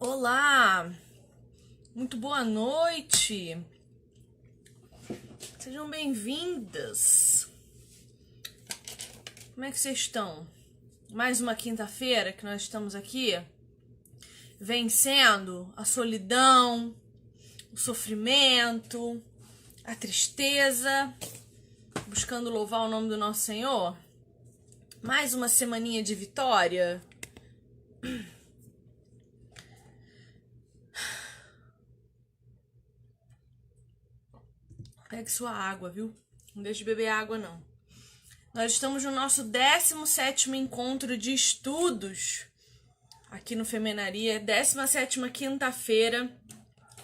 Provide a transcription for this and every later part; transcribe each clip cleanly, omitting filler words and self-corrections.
Olá, muito boa noite, sejam bem-vindas. Como é que vocês estão? Mais uma quinta-feira que nós estamos aqui, vencendo a solidão, o sofrimento, a tristeza, buscando louvar o nome do nosso Senhor. Mais uma semaninha de vitória. Pegue sua água, viu? Não deixe de beber água, não. Nós estamos no nosso 17º encontro de estudos aqui no Femenaria. 17ª quinta-feira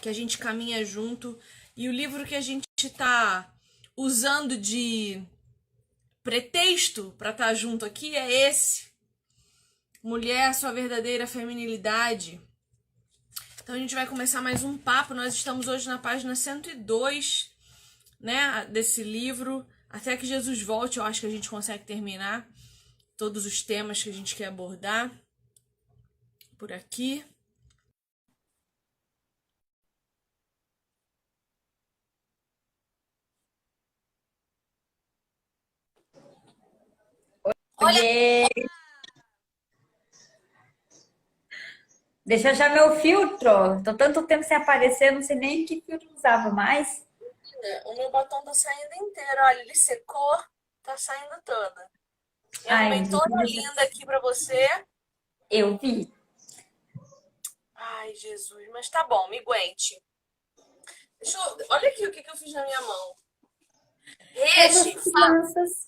que a gente caminha junto. E o livro que a gente está usando de pretexto para estar junto aqui é esse. Mulher, sua verdadeira feminilidade. Então a gente vai começar mais um papo. Nós estamos hoje na página 102, né, desse livro. Até que Jesus volte, eu acho que a gente consegue terminar todos os temas que a gente quer abordar por aqui. Olha, Oiê! Deixa eu achar meu filtro. Tô tanto tempo sem aparecer, não sei nem que filtro usava mais. o meu batom tá saindo inteiro. Olha, ele secou, tá saindo toda. Eu Ai, arrumei toda linda aqui pra você. eu vi. Ai, Jesus, mas tá bom, me aguente. Olha aqui o que eu fiz na minha mão. Essas Regi, crianças.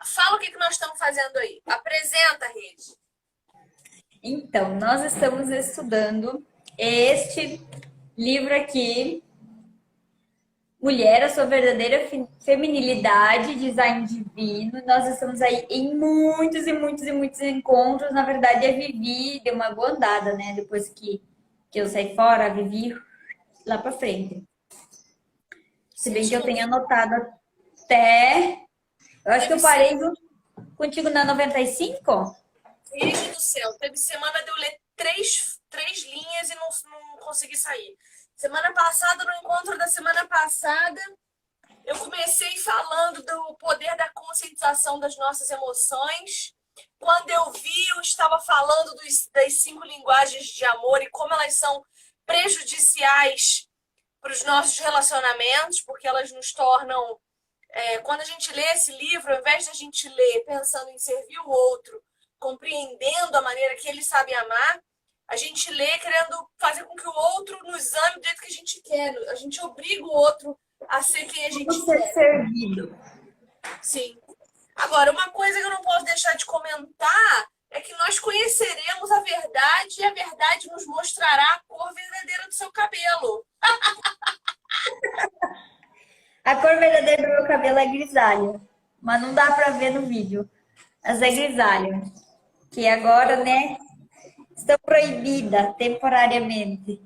fala o que nós estamos fazendo aí. Apresenta, Regi. Então, nós estamos estudando este livro aqui, Mulher, a sua verdadeira feminilidade, design divino. Nós estamos aí em muitos e muitos e muitos encontros. Na verdade, a Vivi deu uma boa andada, né? Depois que eu saí fora, a Vivi lá pra frente. Se bem que eu Sentindo tenho bem. anotado até. Eu acho que Teve eu parei contigo na 95. Rede do céu, teve semana de eu ler três linhas e não consegui sair. Semana passada, no encontro da semana passada, eu comecei falando do poder da conscientização das nossas emoções. Quando eu vi, eu estava falando das 5 linguagens de amor e como elas são prejudiciais para os nossos relacionamentos, porque elas nos tornam. Quando a gente lê esse livro, ao invés de a gente ler pensando em servir o outro, compreendendo a maneira que ele sabe amar, a gente lê querendo fazer com que o outro nos ame do jeito que a gente quer. A gente obriga o outro a ser quem a Como gente ser quer. servido. Sim. Agora, uma coisa que eu não posso deixar de comentar é que nós conheceremos a verdade e a verdade nos mostrará a cor verdadeira do seu cabelo. A cor verdadeira do meu cabelo é grisalha, mas não dá pra ver no vídeo. Mas é grisalha, que agora, né, está proibida temporariamente.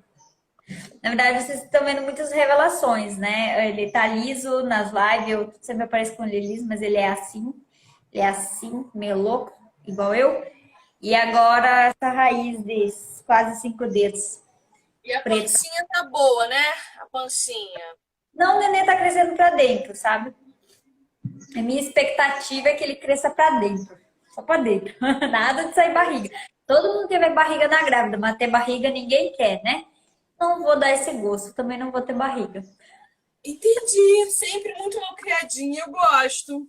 Na verdade, vocês estão vendo muitas revelações, né? Ele tá liso nas lives, eu sempre apareço com ele liso, mas ele é assim, meio louco, igual eu. E agora essa raiz de quase 5 dedos, E a preta. pancinha tá boa, né? A pancinha. Não, o neném tá crescendo pra dentro, sabe? A minha expectativa é que ele cresça pra dentro, só pra dentro. Nada de sair barriga. Todo mundo quer ver barriga na grávida, mas ter barriga ninguém quer, né? Não vou dar esse gosto, também não vou ter barriga. Entendi. Sempre muito mal criadinha, eu gosto.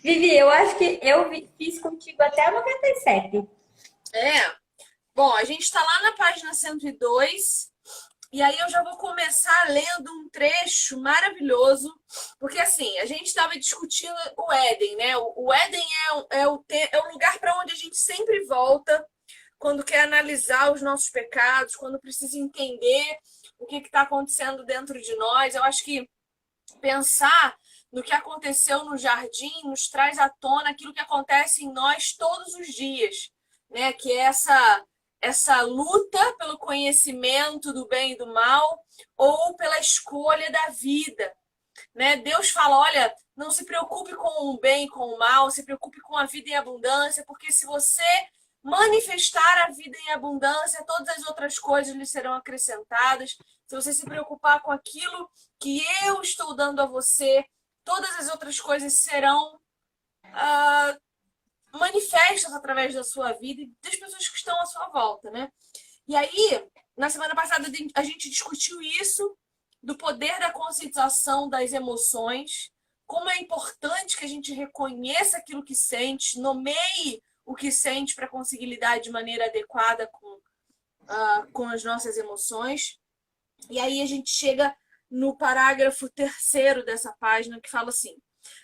Vivi, eu acho que eu fiz contigo até a 97. É. Bom, a gente está lá na página 102. E aí eu já vou começar lendo um trecho maravilhoso, porque assim, a gente estava discutindo o Éden, né? O Éden é o lugar para onde a gente sempre volta quando quer analisar os nossos pecados, quando precisa entender o que está acontecendo dentro de nós. Eu acho que pensar no que aconteceu no jardim nos traz à tona aquilo que acontece em nós todos os dias, né? Que é essa luta pelo conhecimento do bem e do mal ou pela escolha da vida, né? Deus fala, olha, não se preocupe com o bem e com o mal, se preocupe com a vida em abundância, porque se você manifestar a vida em abundância, todas as outras coisas lhe serão acrescentadas. Se você se preocupar com aquilo que eu estou dando a você, todas as outras coisas serão manifestas através da sua vida e das pessoas que estão à sua volta, né? E aí, na semana passada, a gente discutiu isso, do poder da conscientização das emoções, como é importante que a gente reconheça aquilo que sente, nomeie o que sente para conseguir lidar de maneira adequada com as nossas emoções. E aí a gente chega no parágrafo 3º dessa página, que fala assim: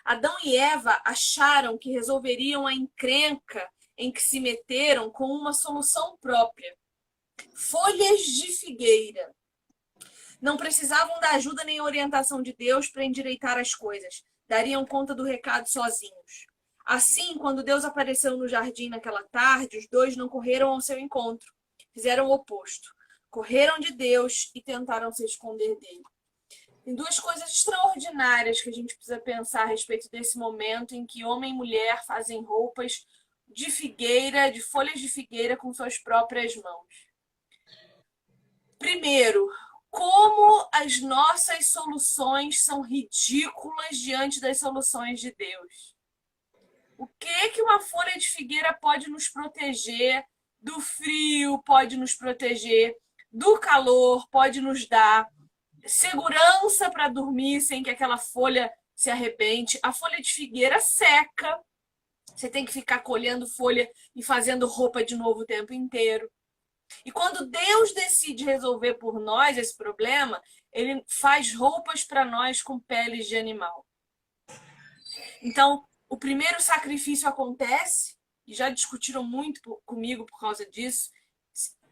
Adão e Eva acharam que resolveriam a encrenca em que se meteram com uma solução própria. Folhas de figueira. Não precisavam da ajuda nem orientação de Deus para endireitar as coisas. Dariam conta do recado sozinhos. Assim, quando Deus apareceu no jardim naquela tarde, os dois não correram ao seu encontro. Fizeram o oposto. Correram de Deus e tentaram se esconder dele. Tem duas coisas extraordinárias que a gente precisa pensar a respeito desse momento em que homem e mulher fazem roupas de figueira, de folhas de figueira com suas próprias mãos. Primeiro, como as nossas soluções são ridículas diante das soluções de Deus. O que uma folha de figueira pode nos proteger do frio, pode nos proteger do calor, pode nos dar segurança para dormir sem que aquela folha se arrebente. A folha de figueira seca. Você tem que ficar colhendo folha e fazendo roupa de novo o tempo inteiro. E quando Deus decide resolver por nós esse problema, ele faz roupas para nós com peles de animal. Então, o primeiro sacrifício acontece, e já discutiram muito comigo por causa disso,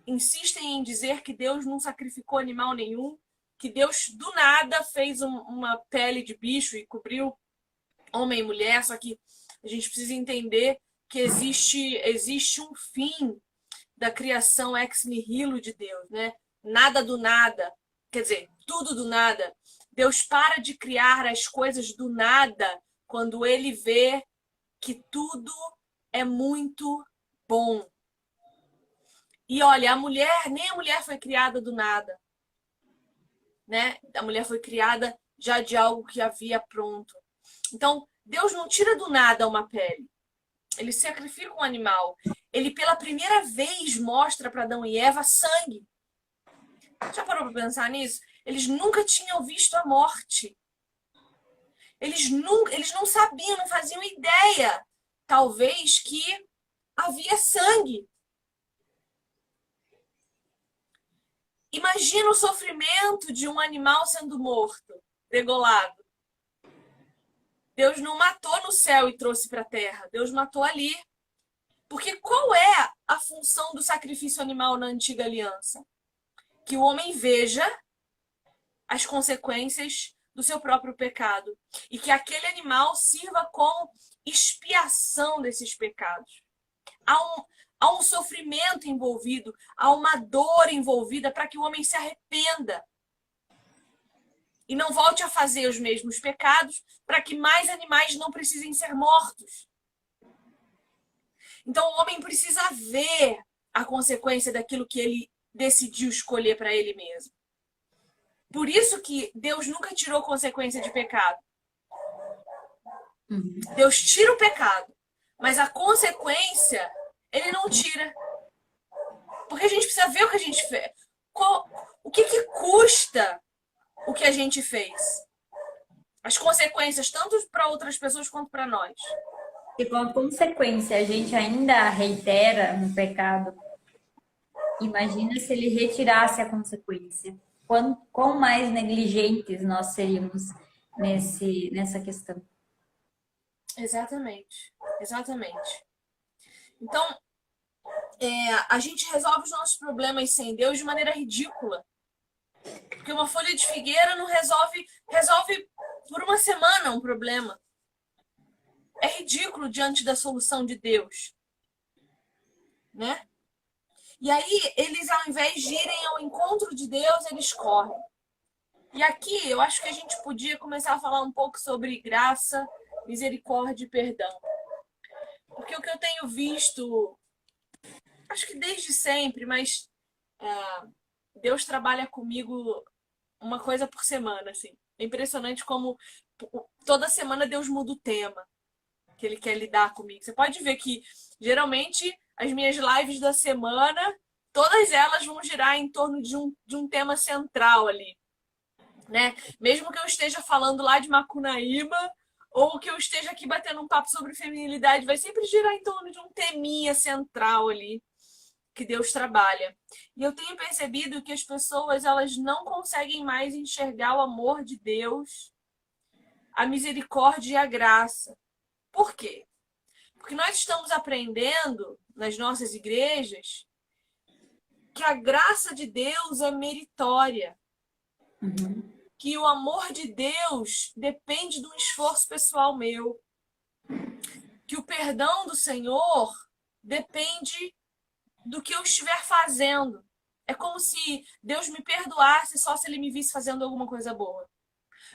insistem em dizer que Deus não sacrificou animal nenhum, que Deus do nada fez uma pele de bicho e cobriu homem e mulher, só que a gente precisa entender que existe um fim da criação ex nihilo de Deus, né? Nada do nada, quer dizer, tudo do nada. Deus para de criar as coisas do nada quando ele vê que tudo é muito bom. E olha, nem a mulher foi criada do nada, né? A mulher foi criada já de algo que havia pronto. Então, Deus não tira do nada uma pele. Ele sacrifica um animal. Ele, pela primeira vez, mostra para Adão e Eva sangue. Já parou para pensar nisso? Eles nunca tinham visto a morte. Eles não sabiam, não faziam ideia, talvez, que havia sangue. Imagina o sofrimento de um animal sendo morto, degolado. Deus não matou no céu e trouxe para a terra. Deus matou ali. Porque qual é a função do sacrifício animal na antiga aliança? Que o homem veja as consequências do seu próprio pecado. E que aquele animal sirva como expiação desses pecados. Há um sofrimento envolvido, há uma dor envolvida para que o homem se arrependa. E não volte a fazer os mesmos pecados para que mais animais não precisem ser mortos. Então o homem precisa ver a consequência daquilo que ele decidiu escolher para ele mesmo. Por isso que Deus nunca tirou consequência de pecado. Deus tira o pecado, mas a consequência ele não tira. Porque a gente precisa ver o que a gente fez. O que custa o que a gente fez? As consequências, tanto para outras pessoas quanto para nós. E como consequência, a gente ainda reitera no pecado. Imagina se ele retirasse a consequência. Quão mais negligentes nós seríamos nessa questão. Exatamente. Exatamente. Então, a gente resolve os nossos problemas sem Deus de maneira ridícula. Porque uma folha de figueira não resolve por uma semana um problema. É ridículo diante da solução de Deus. Né? E aí, eles, ao invés de irem ao encontro de Deus, eles correm. E aqui, eu acho que a gente podia começar a falar um pouco sobre graça, misericórdia e perdão. Porque o que eu tenho visto acho que desde sempre, mas Deus trabalha comigo uma coisa por semana, assim. É impressionante como toda semana Deus muda o tema que ele quer lidar comigo. Você pode ver que, geralmente, as minhas lives da semana, todas elas vão girar em torno de um tema central ali, né? Mesmo que eu esteja falando lá de Macunaíma, ou que eu esteja aqui batendo um papo sobre feminilidade, vai sempre girar em torno de um teminha central ali que Deus trabalha. E eu tenho percebido que as pessoas, elas não conseguem mais enxergar o amor de Deus, a misericórdia e a graça. Por quê? Porque nós estamos aprendendo nas nossas igrejas que a graça de Deus é meritória, que o amor de Deus depende do esforço pessoal meu, que o perdão do Senhor depende do que eu estiver fazendo. É como se Deus me perdoasse só se ele me visse fazendo alguma coisa boa.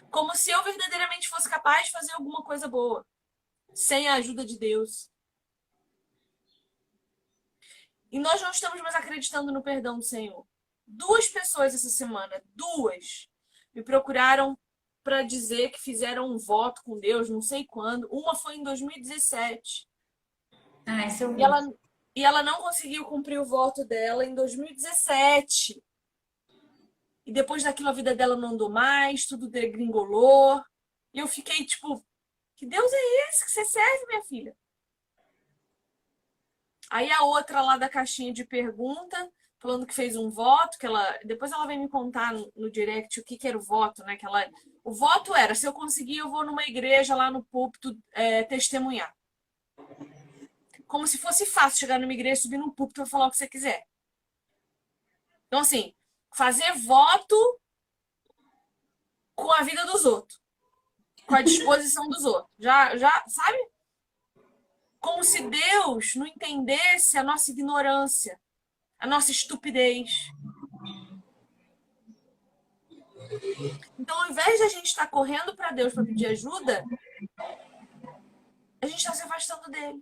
Como se eu verdadeiramente fosse capaz de fazer alguma coisa boa, sem a ajuda de Deus. E nós não estamos mais acreditando no perdão do Senhor. 2 pessoas essa semana, 2, me procuraram para dizer que fizeram um voto com Deus, não sei quando. Uma foi em 2017. Ah, isso eu E vi. ela não conseguiu cumprir o voto dela em 2017. E depois daquilo a vida dela não andou mais, tudo degringolou. E eu fiquei tipo, que Deus é esse que você serve, minha filha? Aí a outra lá da caixinha de pergunta, falando que fez um voto, que ela. Depois ela vem me contar no direct o que era o voto, né? Que ela. O voto era, se eu conseguir, eu vou numa igreja lá no púlpito testemunhar. Como se fosse fácil chegar numa igreja, subir num púlpito e falar o que você quiser. Então, assim, fazer voto com a vida dos outros, com a disposição dos outros. Já, sabe? Como se Deus não entendesse a nossa ignorância, a nossa estupidez. Então, ao invés de a gente estar correndo para Deus para pedir ajuda, a gente está se afastando dele.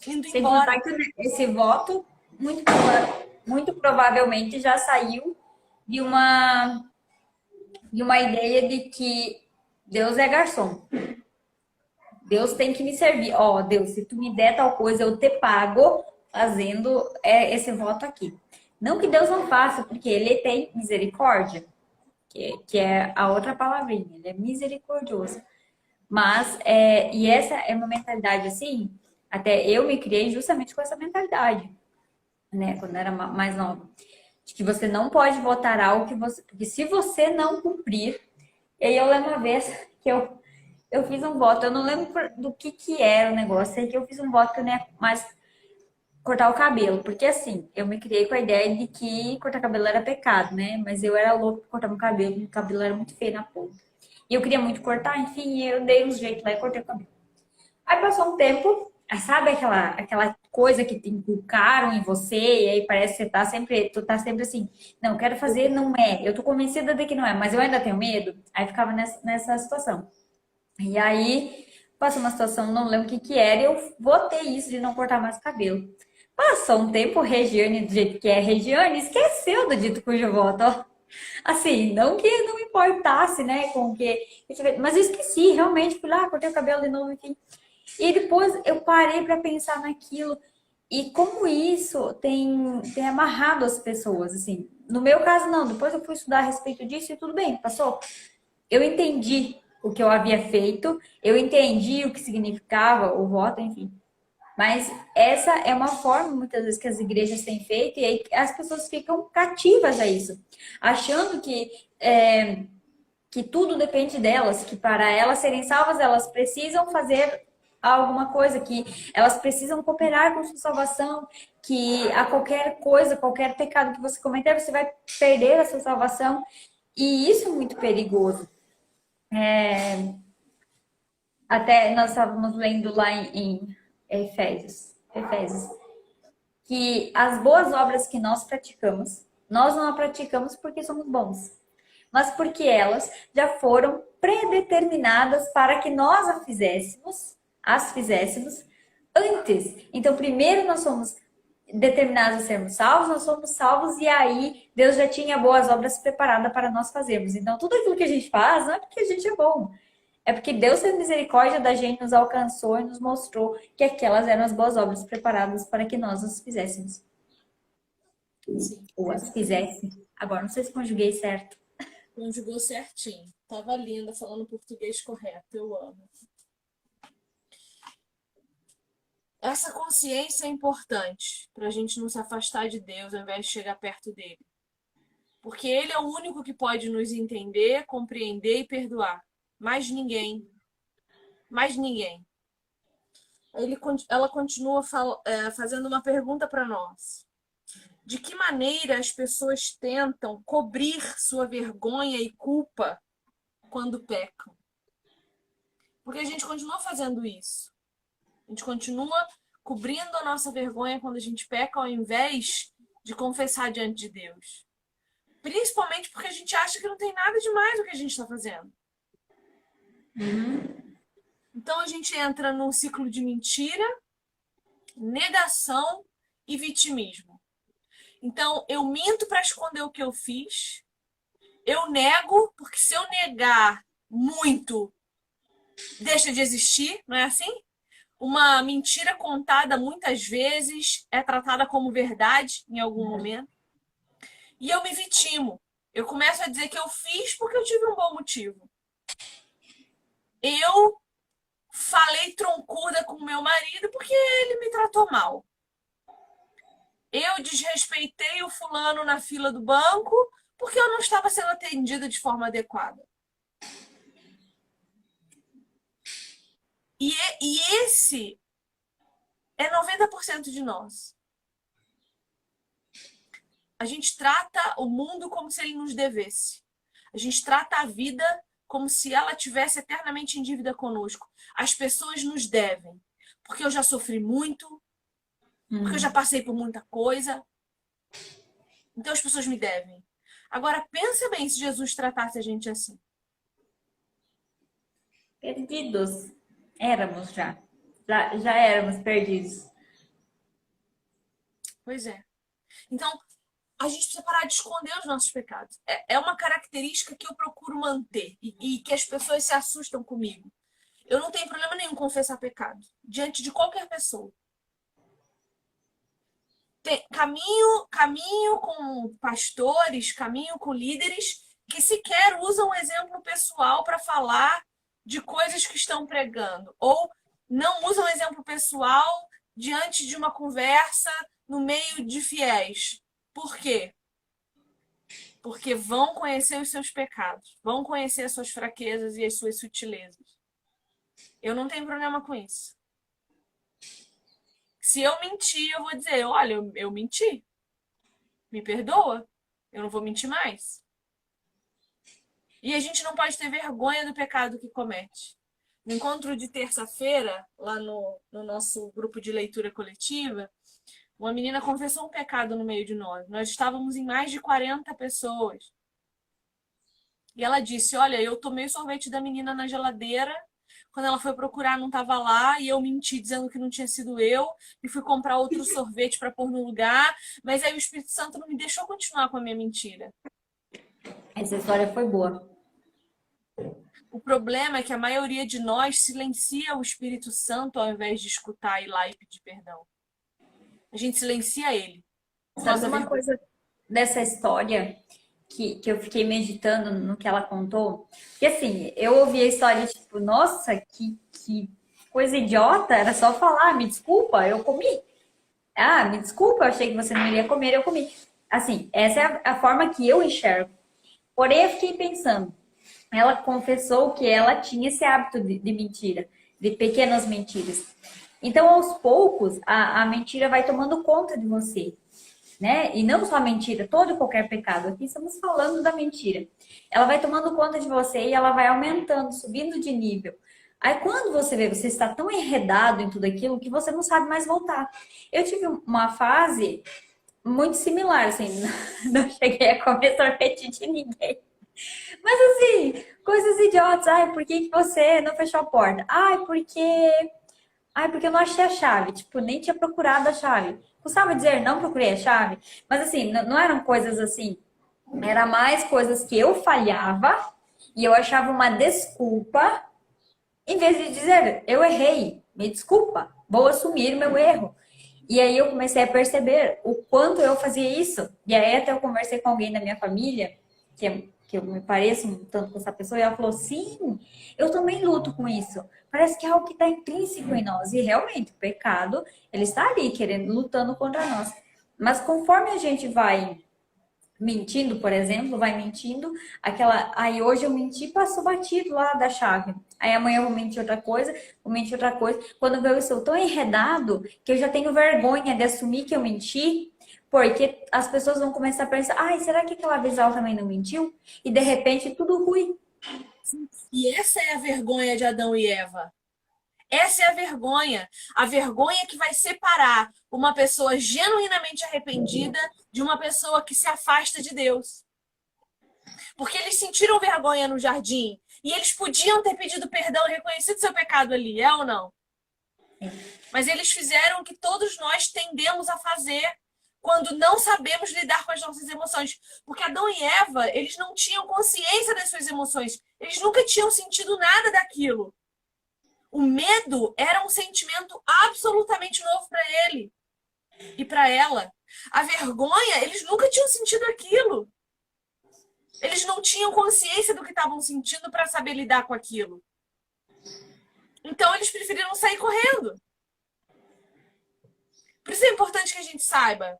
Indo Sem embora. contar que esse voto, muito provavelmente, já saiu de uma ideia de que Deus é garçom. Deus tem que me servir. Ó, Deus, se tu me der tal coisa, eu te pago fazendo esse voto aqui. Não que Deus não faça, porque Ele tem misericórdia, que é a outra palavrinha. Ele é misericordioso. Mas, e essa é uma mentalidade assim, até eu me criei justamente com essa mentalidade, né? Quando eu era mais nova. De que você não pode votar algo que você... Porque se você não cumprir... E aí eu lembro uma vez que eu fiz um voto, eu não lembro do que era o negócio, sei que eu fiz um voto que eu não ia mais cortar o cabelo, porque assim, eu me criei com a ideia de que cortar cabelo era pecado, né? Mas eu era louco por cortar meu cabelo era muito feio na ponta. E eu queria muito cortar, enfim, eu dei um jeito lá e cortei o cabelo. Aí passou um tempo, sabe aquela coisa que te inculcaram em você, e aí parece que tu tá sempre assim, não, eu quero fazer, não é, eu tô convencida de que não é, mas eu ainda tenho medo. Aí ficava nessa situação. E aí, passou uma situação, não lembro o que era, e eu votei isso de não cortar mais cabelo. Passou um tempo, Regiane, do jeito que é Regiane, esqueceu do dito cujo voto, ó. Assim, não que não me importasse, né, com o que... Mas eu esqueci, realmente, fui lá, cortei o cabelo de novo, enfim. E depois eu parei para pensar naquilo, e como isso tem amarrado as pessoas, assim. No meu caso, não, depois eu fui estudar a respeito disso e tudo bem, passou. Eu entendi o que eu havia feito, eu entendi o que significava o voto, enfim. Mas essa é uma forma, muitas vezes, que as igrejas têm feito, e aí as pessoas ficam cativas a isso, achando que tudo depende delas, que para elas serem salvas, elas precisam fazer alguma coisa, que elas precisam cooperar com sua salvação, que a qualquer coisa, qualquer pecado que você cometer, você vai perder a sua salvação. E isso é muito perigoso. Até nós estávamos lendo lá em Efésios, que as boas obras que nós praticamos, nós não a praticamos porque somos bons, mas porque elas já foram predeterminadas para que nós as fizéssemos antes. Então, primeiro nós somos determinados a sermos salvos, nós somos salvos e aí Deus já tinha boas obras preparadas para nós fazermos. Então, tudo aquilo que a gente faz não é porque a gente é bom, é porque Deus teve misericórdia da gente, nos alcançou e nos mostrou que aquelas eram as boas obras preparadas para que nós as fizéssemos. Sim, Ou as fizesse. Agora, não sei se conjuguei certo. conjugou certinho. Tava linda falando português correto. Eu amo. Essa consciência é importante para a gente não se afastar de Deus ao invés de chegar perto dele. Porque ele é o único que pode nos entender, compreender e perdoar. Mais ninguém. Mais ninguém. Ela continua fazendo uma pergunta para nós. De que maneira as pessoas tentam cobrir sua vergonha e culpa quando pecam? Porque a gente continua fazendo isso. A gente continua cobrindo a nossa vergonha quando a gente peca, ao invés de confessar diante de Deus. Principalmente porque a gente acha que não tem nada demais o que a gente está fazendo. Então a gente entra num ciclo de mentira, negação e vitimismo. Então eu minto para esconder o que eu fiz. Eu nego, porque se eu negar muito, deixa de existir, não é assim? Uma mentira contada muitas vezes é tratada como verdade em algum momento. E eu me vitimo. Eu começo a dizer que eu fiz porque eu tive um bom motivo. Eu falei troncuda com o meu marido porque ele me tratou mal. Eu desrespeitei o fulano na fila do banco porque eu não estava sendo atendida de forma adequada. E esse é 90% de nós. A gente trata o mundo como se ele nos devesse. A gente trata a vida como se ela tivesse eternamente em dívida conosco. As pessoas nos devem. Porque eu já sofri muito, porque eu já passei por muita coisa. Então as pessoas me devem. Agora, pensa bem se Jesus tratasse a gente assim. Perdidos. Éramos já. Já éramos perdidos. Pois é. Então, a gente precisa parar de esconder os nossos pecados. É uma característica que eu procuro manter e que as pessoas se assustam comigo. Eu não tenho problema nenhum confessar pecado diante de qualquer pessoa. Caminho com pastores, caminho com líderes que sequer usam o exemplo pessoal para falar de coisas que estão pregando. Ou não usam o exemplo pessoal diante de uma conversa no meio de fiéis. Por quê? Porque vão conhecer os seus pecados, vão conhecer as suas fraquezas e as suas sutilezas. Eu não tenho problema com isso. Se eu mentir, eu vou dizer, olha, eu menti. Me perdoa. Eu não vou mentir mais. E a gente não pode ter vergonha do pecado que comete. No encontro de terça-feira, lá no nosso grupo de leitura coletiva, uma menina confessou um pecado no meio de nós. Nós estávamos em mais de 40 pessoas. E ela disse, olha, eu tomei o sorvete da menina na geladeira. Quando ela foi procurar, não estava lá. E eu menti dizendo que não tinha sido eu. E fui comprar outro sorvete para pôr no lugar. Mas aí o Espírito Santo não me deixou continuar com a minha mentira. Essa história foi boa. O problema é que a maioria de nós silencia o Espírito Santo ao invés de escutar e ir lá e pedir perdão. A gente silencia ele. Sabe uma coisa dessa história que eu fiquei meditando no que ela contou? Que assim, eu ouvi a história tipo, nossa, que coisa idiota, era só falar, me desculpa, eu comi. Ah, me desculpa, eu achei que você não iria comer, eu comi. Assim, essa é a forma que eu enxergo. Porém, eu fiquei pensando, ela confessou que ela tinha esse hábito de mentira, de pequenas mentiras. Então, aos poucos, a mentira vai tomando conta de você, né? E não só a mentira, todo e qualquer pecado. Aqui estamos falando da mentira. Ela vai tomando conta de você e ela vai aumentando, subindo de nível. Aí, quando você vê, você está tão enredado em tudo aquilo que você não sabe mais voltar. Eu tive uma fase muito similar, assim, não cheguei a comer sorvete de ninguém. Mas assim, coisas idiotas. Ai, por que você não fechou a porta? Ai, porque Ai, porque eu não achei a chave. Tipo, nem tinha procurado a chave. Custava dizer, não procurei a chave. Mas assim, não eram coisas assim. Era mais coisas que eu falhava e eu achava uma desculpa, em vez de dizer, eu errei, me desculpa, vou assumir meu erro. E aí eu comecei a perceber o quanto eu fazia isso. E aí até eu conversei com alguém da minha família, que eu me pareço um tanto com essa pessoa, e ela falou, sim, eu também luto com isso. Parece que é algo que está intrínseco em nós. E realmente, o pecado, ele está ali, querendo, lutando contra nós. Mas conforme a gente vai mentindo, por exemplo, vai mentindo, aí hoje eu menti, passou batido lá da chave. Aí amanhã eu vou mentir outra coisa, vou mentir outra coisa. Quando eu estou tão enredado que eu já tenho vergonha de assumir que eu menti, porque as pessoas vão começar a pensar, ai, será que aquela vez ela também não mentiu? E de repente tudo ruim. E essa é a vergonha de Adão e Eva. Essa é a vergonha que vai separar uma pessoa genuinamente arrependida de uma pessoa que se afasta de Deus. Porque eles sentiram vergonha no jardim e eles podiam ter pedido perdão e reconhecido seu pecado ali, é ou não? Mas eles fizeram o que todos nós tendemos a fazer quando não sabemos lidar com as nossas emoções. Porque Adão e Eva, eles não tinham consciência das suas emoções. Eles nunca tinham sentido nada daquilo. O medo era um sentimento absolutamente novo para ele e para ela. A vergonha, eles nunca tinham sentido aquilo. Eles não tinham consciência do que estavam sentindo para saber lidar com aquilo. Então eles preferiram sair correndo. Por isso é importante que a gente saiba.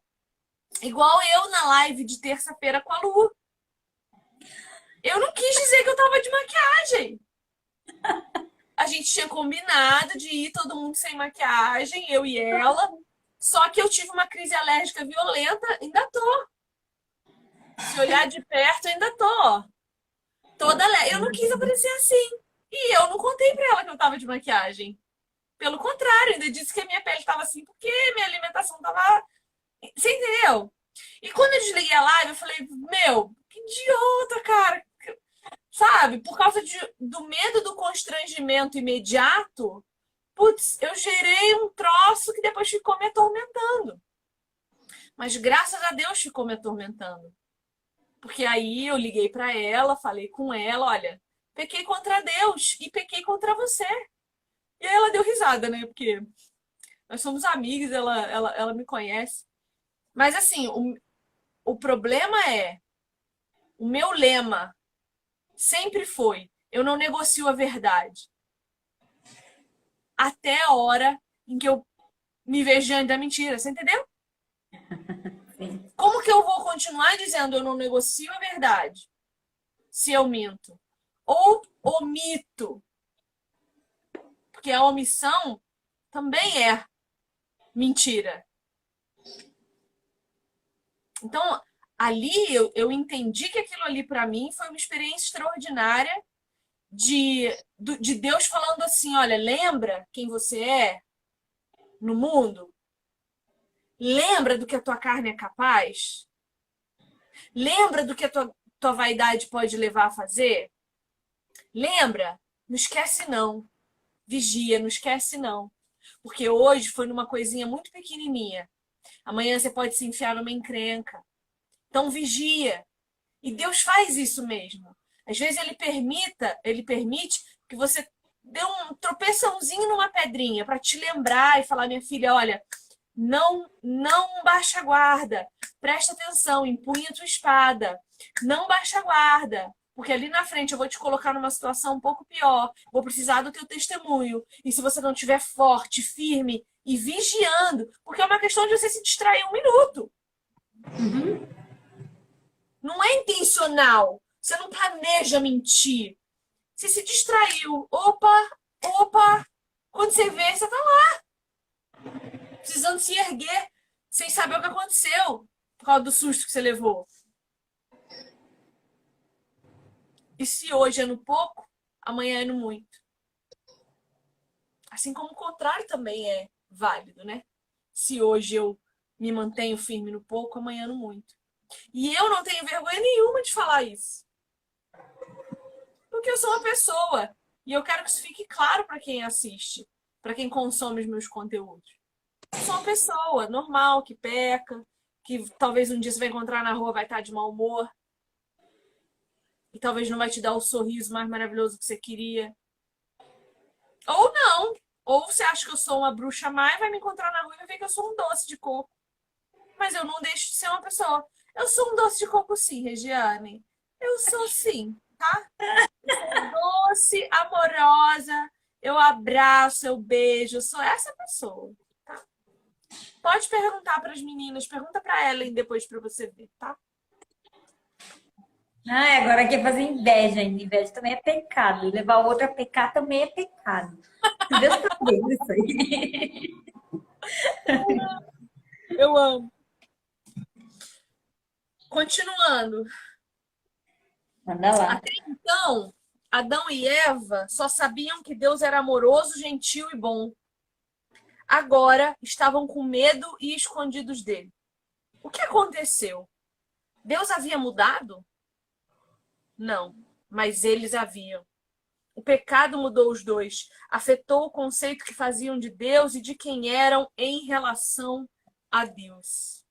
Igual eu na live de terça-feira com a Lu. Eu não quis dizer que eu tava de maquiagem. A gente tinha combinado de ir todo mundo sem maquiagem, eu e ela. Só que eu tive uma crise alérgica violenta, ainda tô. Se olhar de perto, ainda tô. Toda Eu não quis aparecer assim. E eu não contei pra ela que eu tava de maquiagem. Pelo contrário, ainda disse que a minha pele estava assim porque minha alimentação tava. Você entendeu? E quando eu desliguei a live, eu falei, meu, que idiota, cara. Sabe? Por causa do medo do constrangimento imediato, putz, eu gerei um troço que depois ficou me atormentando. Mas graças a Deus ficou me atormentando. Porque aí eu liguei para ela, falei com ela, olha, pequei contra Deus e pequei contra você. E aí ela deu risada, né? Porque nós somos amigas, ela me conhece. Mas assim, o problema é, o meu lema sempre foi, eu não negocio a verdade. Até a hora em que eu me vejo diante da mentira, você entendeu? Sim. Como que eu vou continuar dizendo eu não negocio a verdade se eu minto? Ou omito? Porque a omissão também é mentira. Então, ali eu entendi que aquilo ali para mim foi uma experiência extraordinária de Deus falando assim: olha, lembra quem você é no mundo? Lembra do que a tua carne é capaz? Lembra do que a tua vaidade pode levar a fazer? Lembra? Não esquece não. Vigia, não esquece não. Porque hoje foi numa coisinha muito pequenininha. Amanhã você pode se enfiar numa encrenca. Então vigia. E Deus faz isso mesmo. Às vezes ele permite que você dê um tropeçãozinho numa pedrinha para te lembrar e falar, minha filha, olha, não baixa a guarda. Presta atenção, empunha a tua espada. Não baixa a guarda. Porque ali na frente eu vou te colocar numa situação um pouco pior. Vou precisar do teu testemunho. E se você não estiver forte, firme e vigiando, porque é uma questão de você se distrair um minuto. Não é intencional. Você não planeja mentir. Você se distraiu. Opa. Quando você vê, você tá lá. Precisando se erguer, sem saber o que aconteceu. Por causa do susto que você levou. E se hoje é no pouco, amanhã é no muito. Assim como o contrário também é válido, né? Se hoje eu me mantenho firme no pouco, amanhã no muito. E eu não tenho vergonha nenhuma de falar isso. Porque eu sou uma pessoa. E eu quero que isso fique claro para quem assiste. para quem consome os meus conteúdos. Eu sou uma pessoa normal, que peca, que talvez um dia você vai encontrar na rua, vai estar de mau humor, e talvez não vai te dar o sorriso mais maravilhoso que você queria. Ou não. Ou você acha que eu sou uma bruxa má e vai me encontrar na rua e vai ver que eu sou um doce de coco. Mas eu não deixo de ser uma pessoa. Eu sou um doce de coco sim, Regiane. Eu sou sim, tá? Eu sou doce, amorosa, eu abraço, eu beijo, eu sou essa pessoa, tá? Pode perguntar para as meninas, pergunta para Ellen depois para você ver, tá? Ah, agora quer fazer inveja ainda. Inveja também é pecado. Levar o outro a pecar também é pecado. Deus tá vendo isso aí. Eu amo. Continuando. Manda lá. Até então, Adão e Eva só sabiam que Deus era amoroso, gentil e bom. Agora estavam com medo e escondidos dele. O que aconteceu? Deus havia mudado? Não, mas eles haviam. O pecado mudou os dois, afetou o conceito que faziam de Deus e de quem eram em relação a Deus.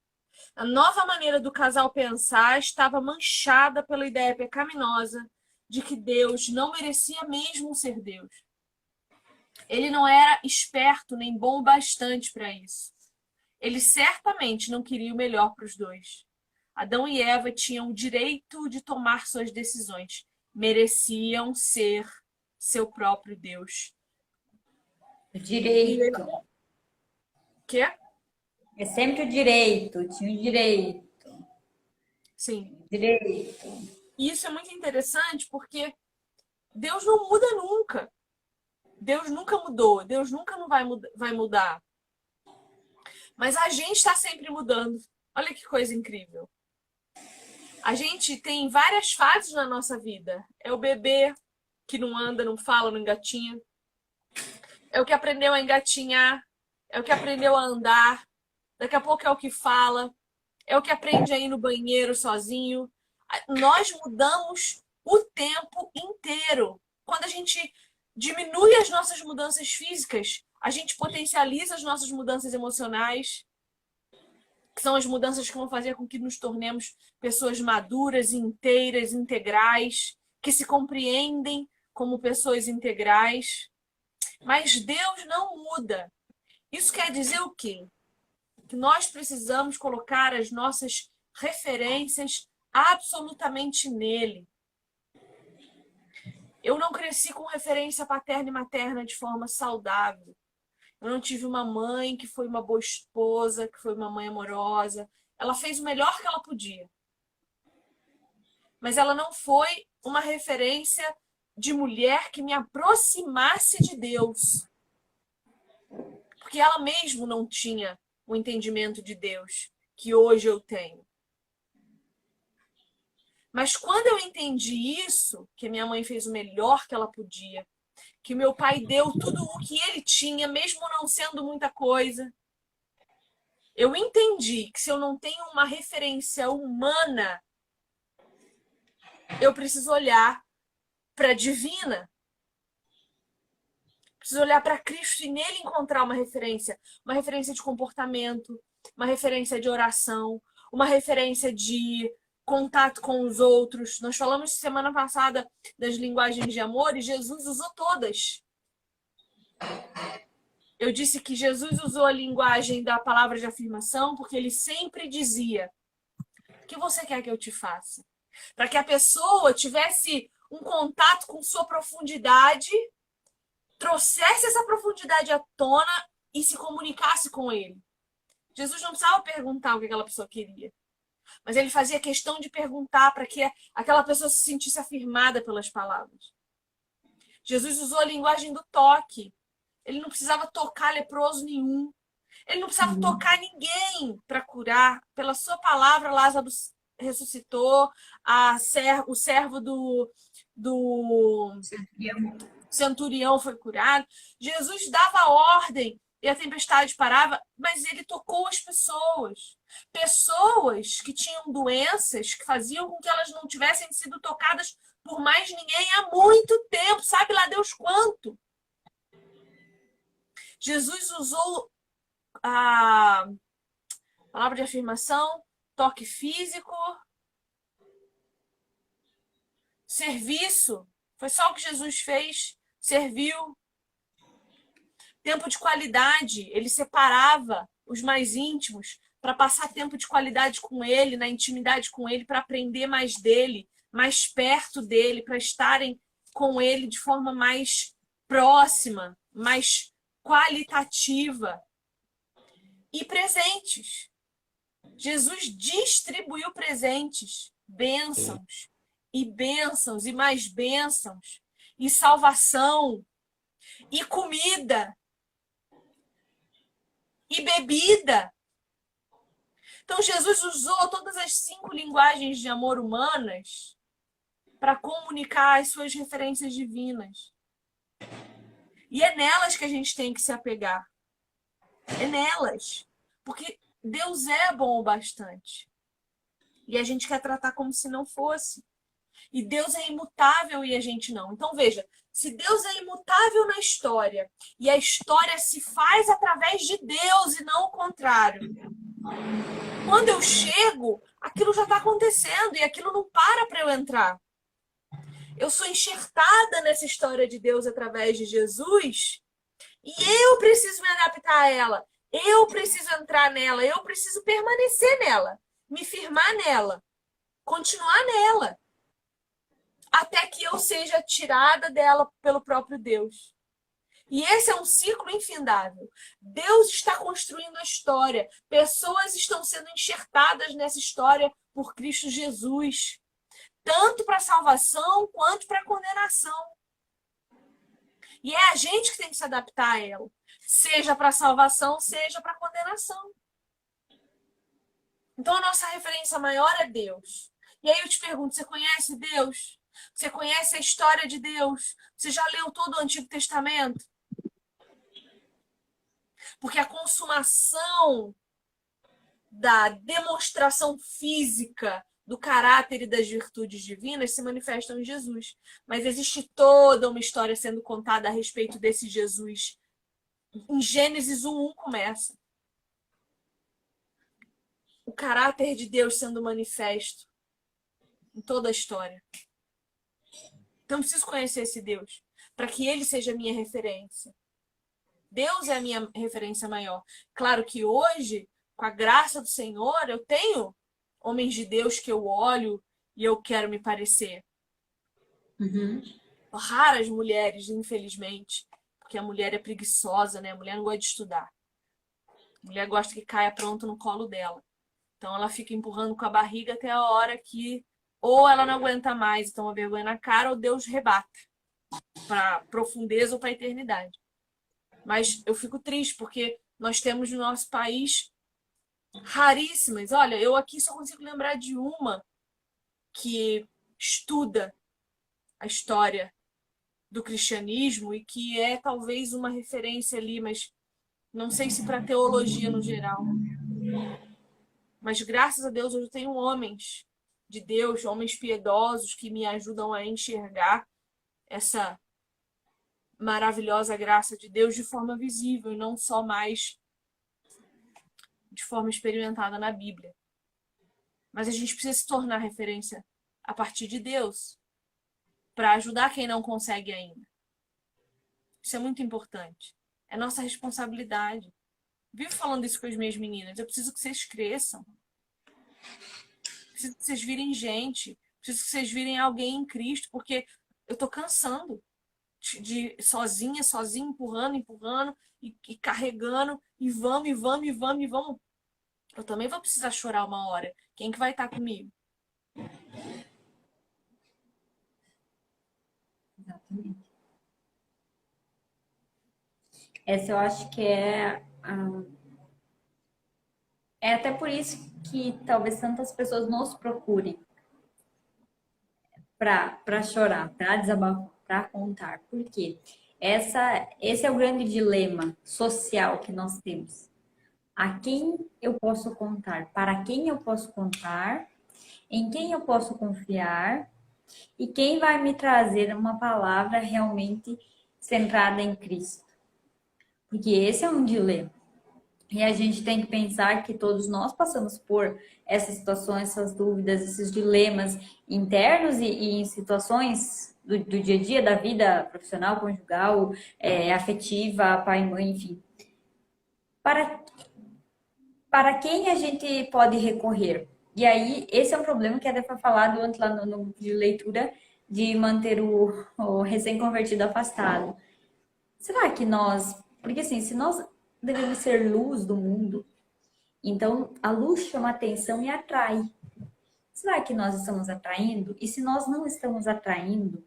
A nova maneira do casal pensar estava manchada pela ideia pecaminosa de que Deus não merecia mesmo ser Deus. Ele não era esperto nem bom o bastante para isso. Ele certamente não queria o melhor para os dois. Adão e Eva tinham o direito de tomar suas decisões. Mereciam ser seu próprio Deus. O direito. Quê? É sempre o direito. Tinha o direito. Sim. Direito. E isso é muito interessante porque Deus não muda nunca. Deus nunca mudou. Deus nunca não vai mudar. Mas a gente está sempre mudando. Olha que coisa incrível. A gente tem várias fases na nossa vida. É o bebê que não anda, não fala, não engatinha. É o que aprendeu a engatinhar. É o que aprendeu a andar. Daqui a pouco é o que fala. É o que aprende a ir no banheiro sozinho. Nós mudamos o tempo inteiro. Quando a gente diminui as nossas mudanças físicas, a gente potencializa as nossas mudanças emocionais, que são as mudanças que vão fazer com que nos tornemos pessoas maduras, inteiras, integrais, que se compreendem como pessoas integrais. Mas Deus não muda. Isso quer dizer o quê? Que nós precisamos colocar as nossas referências absolutamente nele. Eu não cresci com referência paterna e materna de forma saudável. Eu não tive uma mãe que foi uma boa esposa, que foi uma mãe amorosa. Ela fez o melhor que ela podia. Mas ela não foi uma referência de mulher que me aproximasse de Deus. Porque ela mesmo não tinha o entendimento de Deus que hoje eu tenho. Mas quando eu entendi isso, que minha mãe fez o melhor que ela podia, que meu pai deu tudo o que ele tinha, mesmo não sendo muita coisa, eu entendi que se eu não tenho uma referência humana, eu preciso olhar para a divina. Preciso olhar para Cristo e nele encontrar uma referência de comportamento, uma referência de oração, uma referência de contato com os outros. Nós falamos semana passada das linguagens de amor e Jesus usou todas. Eu disse que Jesus usou a linguagem da palavra de afirmação porque ele sempre dizia: o que você quer que eu te faça? Para que a pessoa tivesse um contato com sua profundidade, trouxesse essa profundidade à tona e se comunicasse com ele. Jesus não precisava perguntar o que aquela pessoa queria. Mas ele fazia questão de perguntar para que aquela pessoa se sentisse afirmada pelas palavras. Jesus usou a linguagem do toque. Ele não precisava tocar leproso nenhum. Ele não precisava tocar ninguém para curar. Pela sua palavra, Lázaro ressuscitou. O servo do centurião foi curado. Jesus dava ordem e a tempestade parava, mas ele tocou as pessoas. Pessoas que tinham doenças que faziam com que elas não tivessem sido tocadas por mais ninguém há muito tempo. Sabe lá Deus quanto? Jesus usou a palavra de afirmação, toque físico, serviço. Foi só o que Jesus fez, serviu. Tempo de qualidade, ele separava os mais íntimos para passar tempo de qualidade com ele, na intimidade com ele, para aprender mais dele, mais perto dele, para estarem com ele de forma mais próxima, mais qualitativa. E presentes. Jesus distribuiu presentes, bênçãos, e bênçãos, e mais bênçãos, e salvação, e comida, e bebida. Então, Jesus usou todas as 5 linguagens de amor humanas para comunicar as suas referências divinas. E é nelas que a gente tem que se apegar. É nelas. Porque Deus é bom o bastante. E a gente quer tratar como se não fosse. E Deus é imutável e a gente não. Então, veja, se Deus é imutável na história e a história se faz através de Deus e não o contrário, quando eu chego, aquilo já está acontecendo e aquilo não para eu entrar. Eu sou enxertada nessa história de Deus através de Jesus e eu preciso me adaptar a ela. Eu preciso entrar nela, eu preciso permanecer nela, me firmar nela, continuar nela, até que eu seja tirada dela pelo próprio Deus. E esse é um ciclo infindável. Deus está construindo a história. Pessoas estão sendo enxertadas nessa história por Cristo Jesus. Tanto para salvação quanto para condenação. E é a gente que tem que se adaptar a ela. Seja para salvação, seja para condenação. Então a nossa referência maior é Deus. E aí eu te pergunto, você conhece Deus? Você conhece a história de Deus? Você já leu todo o Antigo Testamento? Porque a consumação da demonstração física do caráter e das virtudes divinas se manifestam em Jesus. Mas existe toda uma história sendo contada a respeito desse Jesus. Em Gênesis 1:1 começa. O caráter de Deus sendo manifesto em toda a história. Então eu preciso conhecer esse Deus para que ele seja a minha referência. Deus é a minha referência maior. Claro que hoje, com a graça do Senhor, eu tenho homens de Deus que eu olho e eu quero me parecer. Raras mulheres, infelizmente, porque a mulher é preguiçosa, né? A mulher não gosta de estudar. A mulher gosta que caia pronto no colo dela. Então ela fica empurrando com a barriga até a hora que ou ela não aguenta mais e toma vergonha na cara, ou Deus rebata para profundeza ou para a eternidade. Mas eu fico triste porque nós temos no nosso país raríssimas. Olha, eu aqui só consigo lembrar de uma que estuda a história do cristianismo e que é talvez uma referência ali, mas não sei se para teologia no geral. Mas graças a Deus eu tenho homens de Deus, homens piedosos que me ajudam a enxergar essa maravilhosa graça de Deus de forma visível e não só mais de forma experimentada na Bíblia. Mas a gente precisa se tornar referência a partir de Deus para ajudar quem não consegue ainda. Isso é muito importante. É nossa responsabilidade. Vivo falando isso com as minhas meninas. Eu preciso que vocês cresçam. Preciso que vocês virem gente. Preciso que vocês virem alguém em Cristo, porque eu tô cansando de sozinha, empurrando e carregando e vamos. Eu também vou precisar chorar uma hora. Quem que vai estar comigo? Exatamente. Essa eu acho que é até por isso que talvez tantas pessoas nos procurem para chorar, para desabafar, para contar. Por quê? Esse é o grande dilema social que nós temos. A quem eu posso contar? Para quem eu posso contar? Em quem eu posso confiar? E quem vai me trazer uma palavra realmente centrada em Cristo? Porque esse é um dilema. E a gente tem que pensar que todos nós passamos por essas situações, essas dúvidas, esses dilemas internos e em situações do dia a dia, da vida profissional, conjugal, afetiva, pai, mãe, enfim. Para, para quem a gente pode recorrer? E aí, esse é um problema que até foi falado antes lá no grupo de leitura, de manter o recém-convertido afastado. Será que nós... Porque assim, se nós devemos ser luz do mundo, então, a luz chama atenção e atrai. Será que nós estamos atraindo? E se nós não estamos atraindo,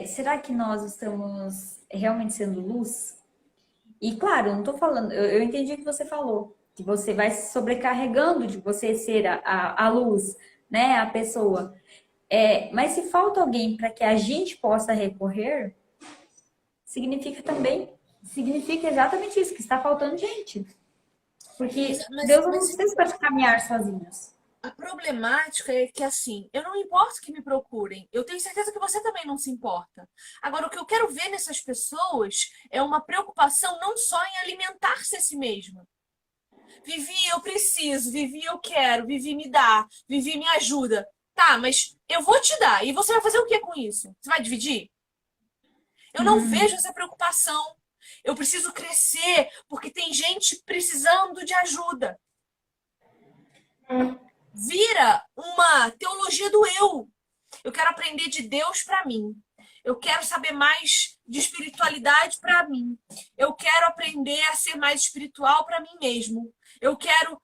será que nós estamos realmente sendo luz? E claro, eu não estou falando, eu entendi o que você falou, que você vai se sobrecarregando de você ser a luz, né? A pessoa. Mas se falta alguém para que a gente possa recorrer, significa exatamente isso, que está faltando gente. Porque Deus não nos fez para caminhar sozinhos. A problemática é que, assim, eu não me importo que me procurem. Eu tenho certeza que você também não se importa. Agora, o que eu quero ver nessas pessoas é uma preocupação não só em alimentar-se a si mesma. Vivi, eu preciso. Vivi, eu quero. Vivi, me dá. Vivi, me ajuda. Tá, mas eu vou te dar. E você vai fazer o que com isso? Você vai dividir? Eu não vejo essa preocupação. Eu preciso crescer porque tem gente precisando de ajuda. Vira uma teologia do eu. Eu quero aprender de Deus para mim. Eu quero saber mais de espiritualidade para mim. Eu quero aprender a ser mais espiritual para mim mesmo. Eu quero.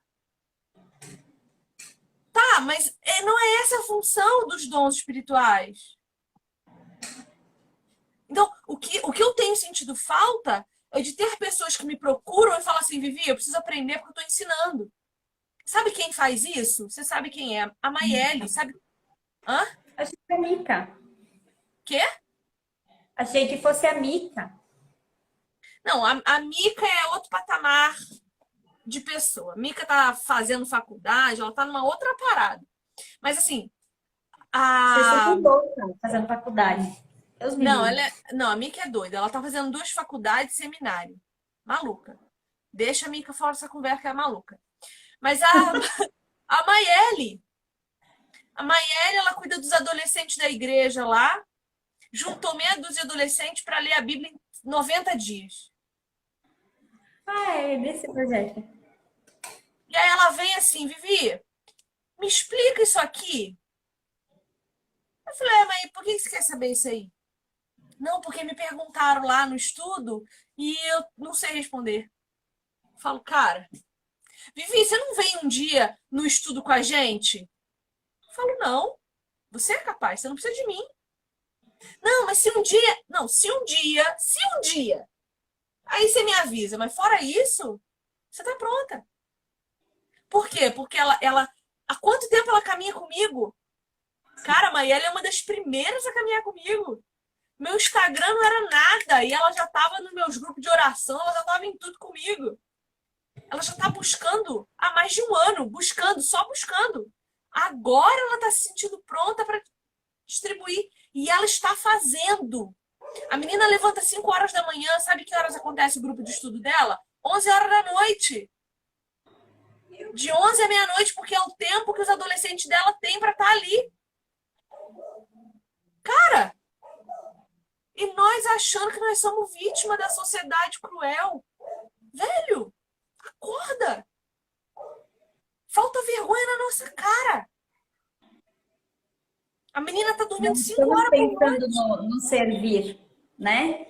Tá, mas não é essa a função dos dons espirituais. Então, o que eu tenho sentido falta é de ter pessoas que me procuram e falam assim, Vivi, eu preciso aprender porque eu estou ensinando. Sabe quem faz isso? Você sabe quem é? A Maiele, sabe? Hã? Achei que foi a Mica. Quê? Achei que fosse a Mica. Não, a Mica é outro patamar de pessoa. A Mica tá fazendo faculdade, ela tá numa outra parada. Mas assim, Você a. sempre volta fazendo faculdade. Deus me Não, livre. não, a Mica é doida. Ela tá fazendo 2 faculdades e seminário. Maluca. Deixa a Mica fora dessa conversa que é maluca. Mas a Maiele, ela cuida dos adolescentes da igreja lá, juntou meia dúzia de adolescentes para ler a Bíblia em 90 dias. Ah, é desse projeto. E aí ela vem assim, Vivi, me explica isso aqui. Eu falei, mas por que você quer saber isso aí? Não, porque me perguntaram lá no estudo e eu não sei responder. Eu falo, cara, Vivi, você não vem um dia no estudo com a gente? Eu falo, não, você é capaz, você não precisa de mim. Não, mas se um dia. Não, se um dia. Aí você me avisa, mas fora isso, você tá pronta. Por quê? Porque ela. Há quanto tempo ela caminha comigo? Cara, a Maiela é uma das primeiras a caminhar comigo. Meu Instagram não era nada e ela já estava nos meus grupos de oração, ela já estava em tudo comigo. Ela já está buscando há mais de um ano, buscando, só buscando. Agora ela está se sentindo pronta para distribuir e ela está fazendo. A menina levanta 5 horas da manhã, sabe que horas acontece o grupo de estudo dela? 11 horas da noite. De 11 à meia-noite, porque é o tempo que os adolescentes dela têm para estar ali. Cara, e nós achando que nós somos vítima da sociedade cruel. Velho, acorda. Falta vergonha na nossa cara. A menina tá dormindo 5 Estamos horas por pensando noite. no servir, né?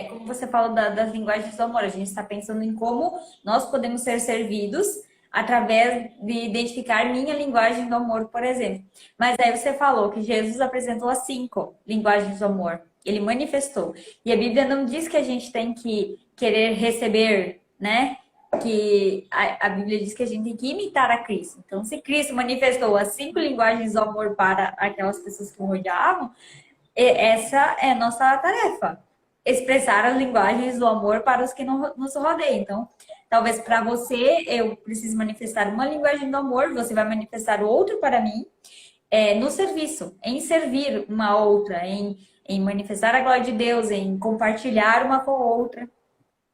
Como você falou das linguagens do amor, a gente está pensando em como nós podemos ser servidos através de identificar minha linguagem do amor, por exemplo. Mas aí você falou que Jesus apresentou as 5 linguagens do amor. Ele manifestou. E a Bíblia não diz que a gente tem que querer receber, né? Que a Bíblia diz que a gente tem que imitar a Cristo. Então, se Cristo manifestou as 5 linguagens do amor para aquelas pessoas que o rodeavam, essa é a nossa tarefa. Expressar as linguagens do amor para os que nos rodeiam. Então, talvez para você eu precise manifestar uma linguagem do amor, você vai manifestar outro para mim, no serviço, em servir uma outra, em manifestar a glória de Deus, em compartilhar uma com a outra.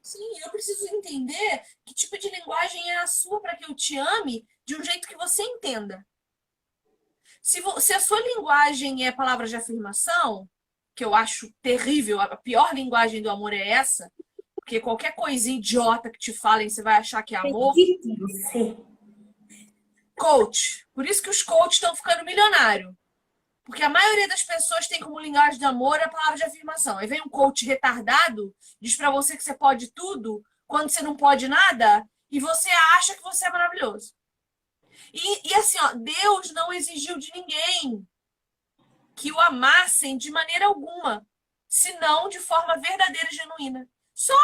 Sim, eu preciso entender que tipo de linguagem é a sua para que eu te ame de um jeito que você entenda. Se a sua linguagem é palavras de afirmação, que eu acho terrível, a pior linguagem do amor é essa, porque qualquer coisinha idiota que te falem, você vai achar que é amor. Acredite em você. Coach. Por isso que os coaches estão ficando milionários. Porque a maioria das pessoas tem como linguagem de amor a palavra de afirmação. Aí vem um coach retardado, diz pra você que você pode tudo, quando você não pode nada, e você acha que você é maravilhoso. E assim, ó, Deus não exigiu de ninguém que o amassem de maneira alguma, senão de forma verdadeira e genuína. Só.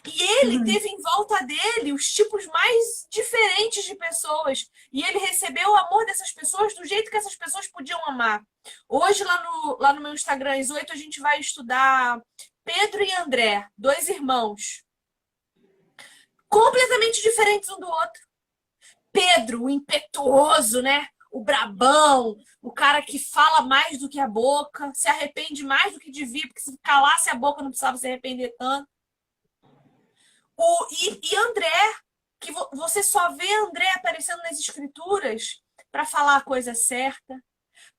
E ele teve em volta dele os tipos mais diferentes de pessoas. E ele recebeu o amor dessas pessoas do jeito que essas pessoas podiam amar. Hoje, lá no meu Instagram, às 8, a gente vai estudar Pedro e André, dois irmãos, completamente diferentes um do outro. Pedro, o impetuoso, né? O brabão, o cara que fala mais do que a boca, se arrepende mais do que devia, porque se calasse a boca não precisava se arrepender tanto. E André, que você só vê André aparecendo nas escrituras para falar a coisa certa,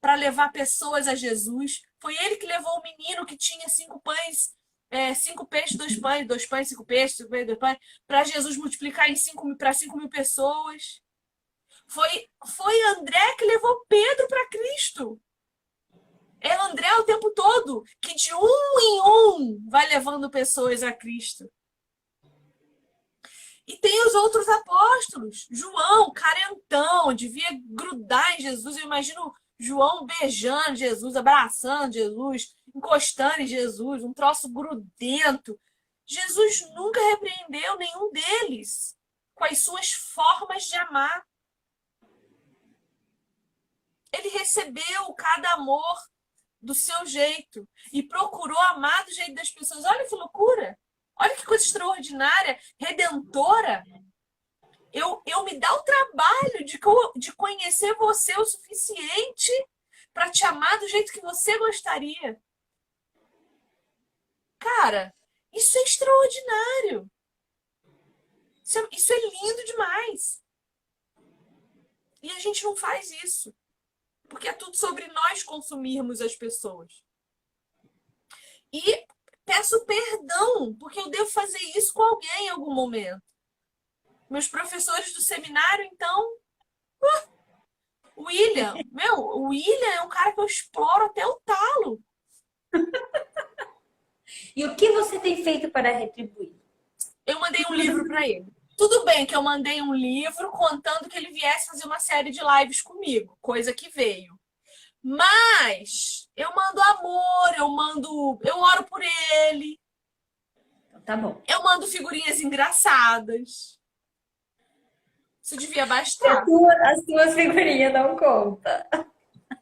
para levar pessoas a Jesus. Foi ele que levou o menino que tinha 5 pães, 5 peixes, 2 pães, 2 pães, 5 peixes, 5 pães, 2 pães, para Jesus multiplicar para 5.000 pessoas. Foi André que levou Pedro para Cristo. É André o tempo todo que de um em um vai levando pessoas a Cristo. E tem os outros apóstolos. João, carentão, devia grudar em Jesus. Eu imagino João beijando Jesus, abraçando Jesus, encostando em Jesus, um troço grudento. Jesus nunca repreendeu nenhum deles com as suas formas de amar. Ele recebeu cada amor do seu jeito e procurou amar do jeito das pessoas. Olha que loucura! Olha que coisa extraordinária, redentora. Eu me dá o trabalho de conhecer você o suficiente para te amar do jeito que você gostaria. Cara, isso é extraordinário. Isso é lindo demais. E a gente não faz isso. Porque é tudo sobre nós consumirmos as pessoas. E peço perdão, porque eu devo fazer isso com alguém em algum momento. Meus professores do seminário, então, o William é um cara que eu exploro até o talo. E o que você tem feito para retribuir? Eu mandei um livro para ele. Tudo bem que eu mandei um livro contando que ele viesse fazer uma série de lives comigo, coisa que veio. Mas eu mando amor, eu oro por ele, Então, tá bom. eu mando figurinhas engraçadas. Isso devia bastar. As suas figurinhas não conta.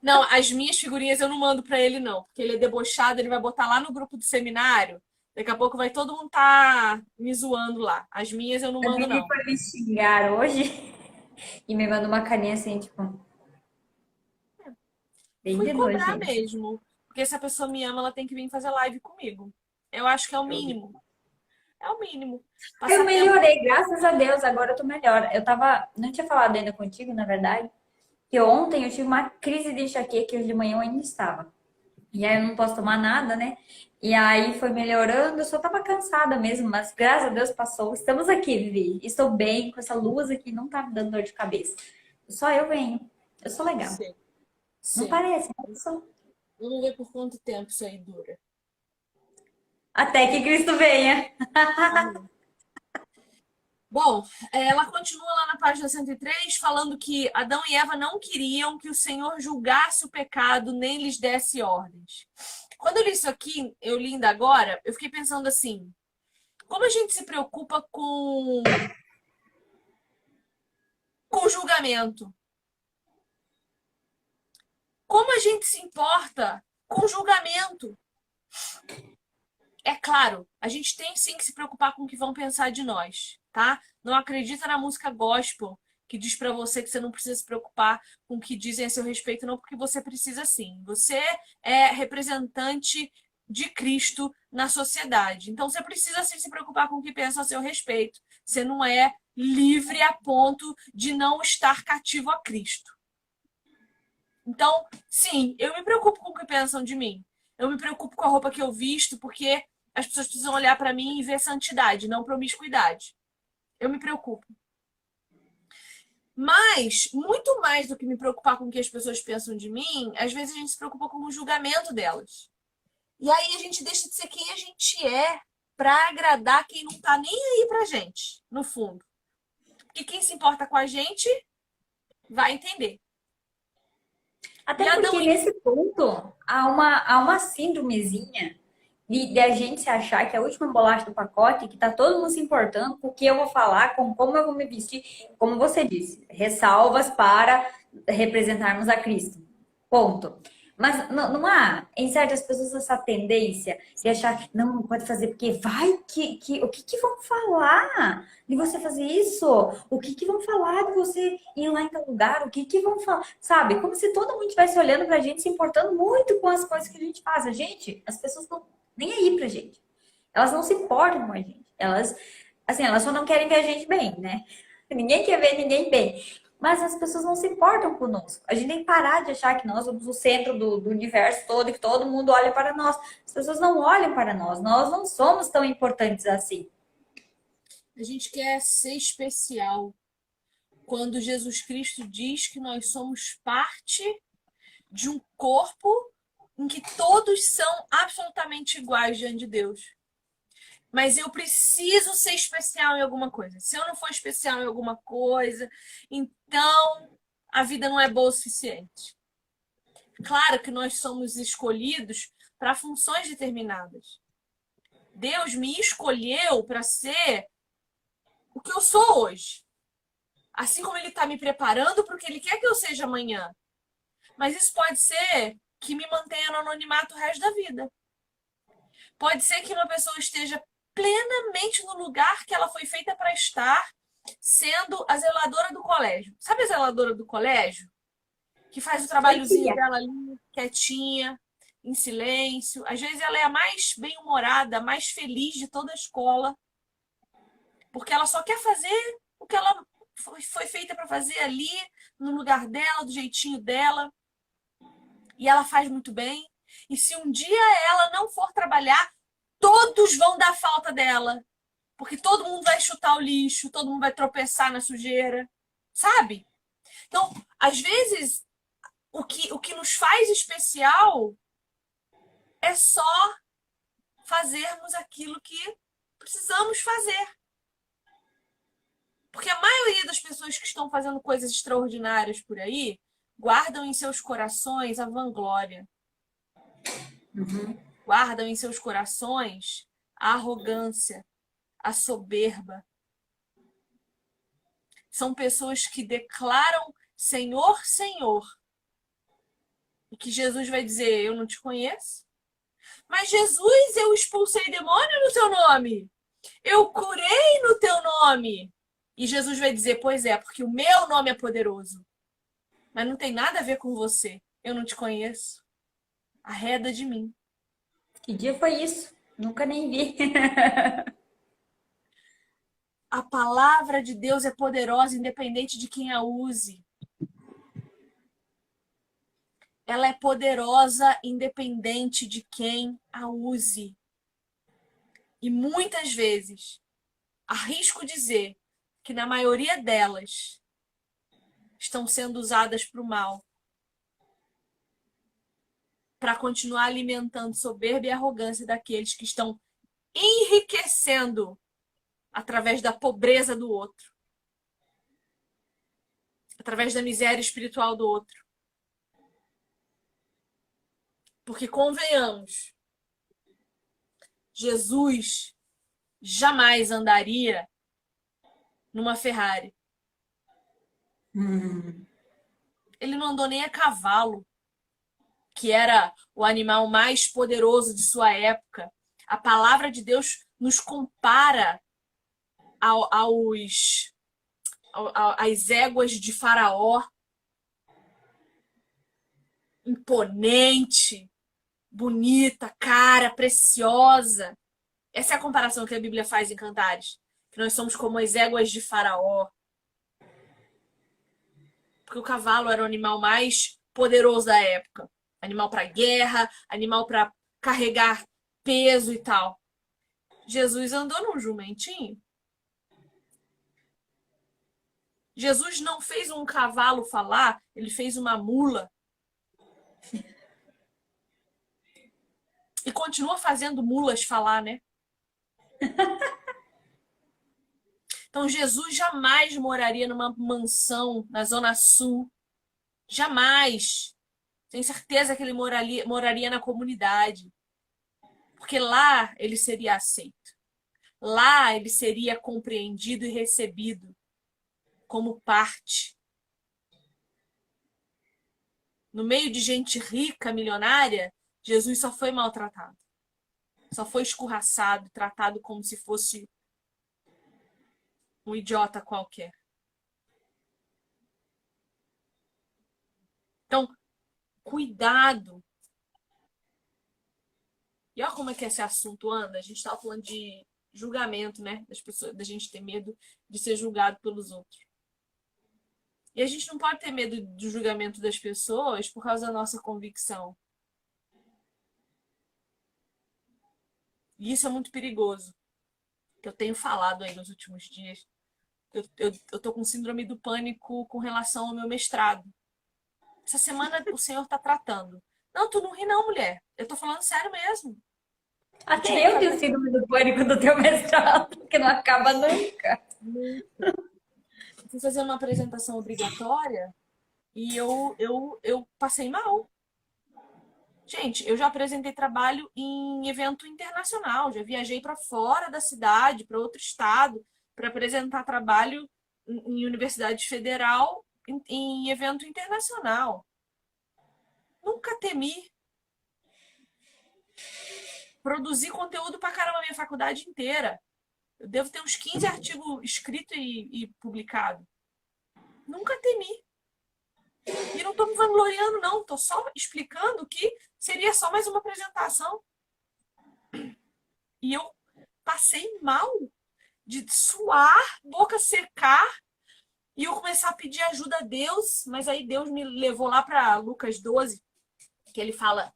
Não, as minhas figurinhas eu não mando pra ele, não. Porque ele é debochado, ele vai botar lá no grupo do seminário. Daqui a pouco vai todo mundo tá me zoando lá. As minhas eu não A mando, Vivi não. foi me xingar hoje e me mandou uma carinha assim, tipo, bem Fui de cobrar nojento. mesmo. Porque se a pessoa me ama, ela tem que vir fazer live comigo. Eu acho que é o mínimo. É o mínimo. Eu Passar tempo. melhorei, graças a Deus, agora eu tô melhor. Não tinha falado ainda contigo, na verdade, que ontem eu tive uma crise de enxaqueca que hoje de manhã eu ainda estava. E aí eu não posso tomar nada, né? E aí foi melhorando, eu só tava cansada mesmo, mas graças a Deus passou. Estamos aqui, Vivi. Estou bem, com essa luz aqui, não tá me dando dor de cabeça. Só eu venho. Eu sou legal. Sim, Não sim. parece, mas eu sou. Vamos ver por quanto tempo isso aí dura. Até que Cristo venha. Amém. Bom, ela continua lá na página 103 falando que Adão e Eva não queriam que o Senhor julgasse o pecado nem lhes desse ordens. Quando eu li isso aqui, eu li ainda agora, eu fiquei pensando assim, como a gente se preocupa com julgamento? Como a gente se importa com julgamento? É claro, a gente tem sim que se preocupar com o que vão pensar de nós, tá? Não acredita na música gospel que diz pra você que você não precisa se preocupar com o que dizem a seu respeito, não, porque você precisa sim. Você é representante de Cristo na sociedade. Então, você precisa sim, se preocupar com o que pensam a seu respeito. Você não é livre a ponto de não estar cativo a Cristo. Então, sim, eu me preocupo com o que pensam de mim. Eu me preocupo com a roupa que eu visto, porque as pessoas precisam olhar para mim e ver santidade, não promiscuidade. Eu me preocupo. Mas, muito mais do que me preocupar com o que as pessoas pensam de mim, às vezes a gente se preocupa com o julgamento delas. E aí a gente deixa de ser quem a gente é para agradar quem não tá nem aí pra gente, no fundo. Porque quem se importa com a gente vai entender. Até E Adão porque e nesse ponto há uma síndromezinha de a gente se achar que é a última bolacha do pacote, que tá todo mundo se importando com o que eu vou falar, com como eu vou me vestir, como você disse, ressalvas para representarmos a Cristo. Ponto. Mas não há em certas pessoas essa tendência de achar que não pode fazer, porque vai que o que que vão falar de você fazer isso? O que que vão falar de você ir lá em tal lugar? O que que vão falar? Sabe? Como se todo mundo estivesse olhando pra gente, se importando muito com as coisas que a gente faz. A gente, as pessoas não nem aí pra gente. Elas não se importam com a gente. Elas, assim, elas só não querem ver a gente bem, né? Ninguém quer ver ninguém bem. Mas as pessoas não se importam conosco. A gente tem que parar de achar que nós somos o centro do universo todo e que todo mundo olha para nós. As pessoas não olham para nós. Nós não somos tão importantes assim. a gente quer ser especial. Quando Jesus Cristo diz que nós somos parte de um corpo em que todos são absolutamente iguais diante de Deus. Mas eu preciso ser especial em alguma coisa. Se eu não for especial em alguma coisa, então a vida não é boa o suficiente. Claro que nós somos escolhidos para funções determinadas. Deus me escolheu para ser o que eu sou hoje. Assim como Ele está me preparando para o que Ele quer que eu seja amanhã. Mas isso pode ser que me mantenha no anonimato o resto da vida. Pode ser que uma pessoa esteja plenamente no lugar que ela foi feita para estar, sendo a zeladora do colégio. Sabe a zeladora do colégio? Que faz o Oi, trabalhozinho tia. dela ali, quietinha, em silêncio. Às vezes ela é a mais bem-humorada, a mais feliz de toda a escola, porque ela só quer fazer o que ela foi feita para fazer ali, no lugar dela, do jeitinho dela. E ela faz muito bem. E se um dia ela não for trabalhar, todos vão dar falta dela. Porque todo mundo vai chutar o lixo, todo mundo vai tropeçar na sujeira, sabe? Então, às vezes, o que nos faz especial é só fazermos aquilo que precisamos fazer. Porque a maioria das pessoas que estão fazendo coisas extraordinárias por aí guardam em seus corações a vanglória. Uhum. Guardam em seus corações a arrogância, a soberba. São pessoas que declaram Senhor, Senhor. E que Jesus vai dizer, eu não te conheço. Mas Jesus, eu expulsei demônio no teu nome. Eu curei no teu nome. E Jesus vai dizer, pois é, porque o meu nome é poderoso. Mas não tem nada a ver com você. Eu não te conheço. Arreda de mim. Que dia foi isso? Nunca nem vi. A palavra de Deus é poderosa, independente de quem a use. Ela é poderosa, independente de quem a use. E muitas vezes, arrisco dizer que na maioria delas estão sendo usadas para o mal, para continuar alimentando soberba e arrogância daqueles que estão enriquecendo através da pobreza do outro, através da miséria espiritual do outro. Porque convenhamos, Jesus jamais andaria numa Ferrari. Ele não andou nem a cavalo, que era o animal mais poderoso de sua época. A palavra de Deus nos compara às éguas de Faraó, imponente, bonita, cara, preciosa. Essa é a comparação que a Bíblia faz em Cantares. Que nós somos como as éguas de Faraó. Porque o cavalo era o animal mais poderoso da época. Animal para guerra, animal para carregar peso e tal. Jesus andou num jumentinho. Jesus não fez um cavalo falar, ele fez uma mula. E continua fazendo mulas falar, né? Então Jesus jamais moraria numa mansão na Zona Sul. Jamais. Tenho certeza que ele moraria na comunidade. Porque lá ele seria aceito. Lá ele seria compreendido e recebido como parte. No meio de gente rica, milionária, Jesus só foi maltratado. Só foi escorraçado, tratado como se fosse um idiota qualquer. Então, cuidado. E olha como é que esse assunto anda. A gente estava falando de julgamento, né? Das pessoas, da gente ter medo de ser julgado pelos outros. E a gente não pode ter medo do julgamento das pessoas por causa da nossa convicção. E isso é muito perigoso. Que eu tenho falado aí nos últimos dias. Eu tô com síndrome do pânico com relação ao meu mestrado. Essa semana o senhor tá tratando. Não, tu não ri não, mulher. Eu tô falando sério mesmo. Até eu tenho síndrome do pânico do teu mestrado, que não acaba nunca. Fui fazer uma apresentação obrigatória e eu passei mal. Gente, eu já apresentei trabalho em evento internacional, já viajei para fora da cidade, para outro estado, para apresentar trabalho em universidade federal, em evento internacional. Nunca temi. Produzi conteúdo para caramba a minha faculdade inteira. Eu devo ter uns 15 artigos escritos e publicados. Nunca temi. E não estou me vangloriando, não. Estou só explicando que seria só mais uma apresentação. E eu passei mal de suar, boca secar, e eu começar a pedir ajuda a Deus. Mas aí Deus me levou lá para Lucas 12, que ele fala: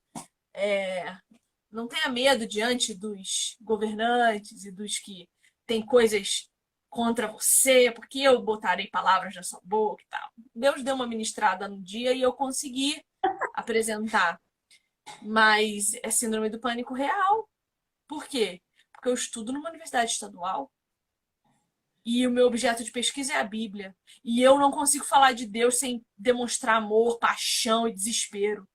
não tenha medo diante dos governantes e dos que têm coisas contra você, porque eu botarei palavras na sua boca e tal. Deus deu uma ministrada no dia e eu consegui apresentar. Mas é síndrome do pânico real. Por quê? Porque eu estudo numa universidade estadual e o meu objeto de pesquisa é a Bíblia. E eu não consigo falar de Deus sem demonstrar amor, paixão e desespero.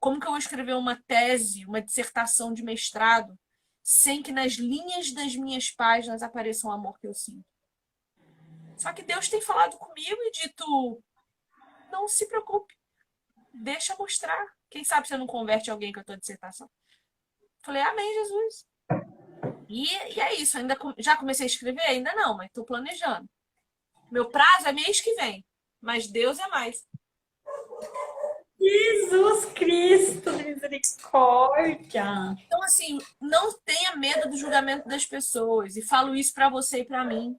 Como que eu vou escrever uma tese, uma dissertação de mestrado, sem que nas linhas das minhas páginas apareça o amor que eu sinto? Só que Deus tem falado comigo e dito: não se preocupe, deixa mostrar. Quem sabe você não converte alguém com a tua dissertação? Falei: amém, Jesus. E é isso. Já comecei a escrever? Ainda não, mas estou planejando. Meu prazo é mês que vem, mas Deus é mais. Jesus Cristo, misericórdia. Então, assim, não tenha medo do julgamento das pessoas. E falo isso para você e para mim.